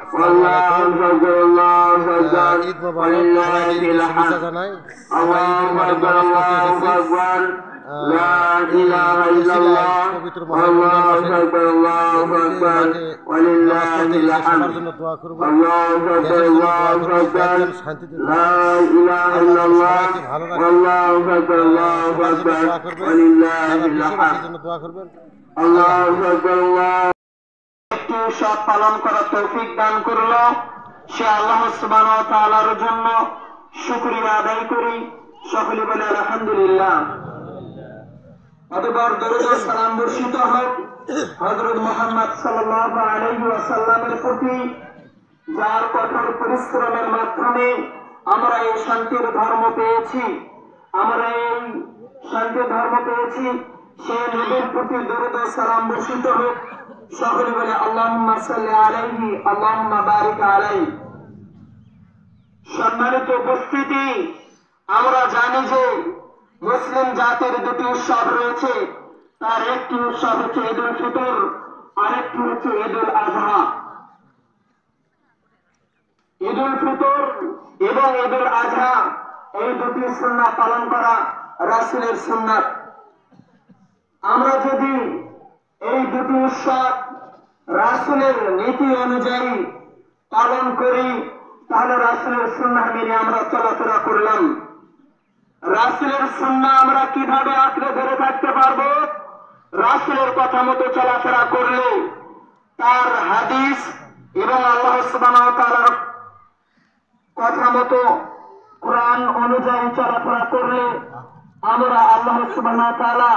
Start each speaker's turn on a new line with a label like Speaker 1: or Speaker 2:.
Speaker 1: আসসালামু আলাইকুম। ঈদ মোবারক, সবাইকে ঈদের শুভেচ্ছা জানাই। আমরা ঈদের মাঠে নামাজ পড়তে এসেছি। পবিত্র মাহে রমজান মাসে মাঠে নামাজ পড়তে এসে সবার জন্য দোয়া করবো, দেশের জন্য দোয়া করবো, দেশ যেন শান্তিতে থাকে, আল্লাহ যেন সবাইকে ভালো রাখে, সবার জন্য দোয়া করবেন, সারা বিশ্ববাসীর জন্য দোয়া করবেন।
Speaker 2: একটি উৎসব পালন করার তৌফিক দান করলো, সে আল্লাহ সুবহানাহু ওয়া তাআলার জন্য শুকরিয়া আদায় করি। সকলে বলে আলহামদুলিল্লাহ। অতঃপর দরুদ ও সালাম বর্ষিত হোক হযরত মুহাম্মদ সাল্লাল্লাহু আলাইহি ওয়াসাল্লামের প্রতি, যার কঠোর পরিশ্রমের মাধ্যমে আমরা এই শান্তির ধর্ম পেয়েছি। সেই নবীর প্রতি দরুদ ও সালাম বর্ষিত হোক। সকলে বলে আল্লাহুম্মা সাল্লি আলাইহি আল্লাহুম্মা বারিক আলাইহি। সম্মানিত উপস্থিতি, আমরা জানি যে মুসলিম জাতির দুটি উৎসব রয়েছে। তার একটি উৎসব হচ্ছে ঈদুল ফিতর, আরেকটি হচ্ছে ঈদুল আযহা। ঈদুল ফিতর এবং ঈদুল আযহা এই দুটি সুন্নাত পালন করা রাসূলের সুন্নাত। আমরা যদি এই দুটি উৎসব রাসূলের নীতি অনুযায়ী পালন করি, তাহলে রাসূলের সুন্নাহ মেনে আমরা চলাফেরা করলাম। রাসূলের সুন্নাহ আমরা কিভাবে আঁকড়ে ধরে থাকতে পারবো? রাসূলের কথা মতো চলাফেরা করলে, তার হাদিস এবং আল্লাহ সুবহানাহু ওয়া তাআলার কথা মতো কোরআন অনুযায়ী চলাফেরা করলে আমরা আল্লাহ সুবহানাহু ওয়া তাআলা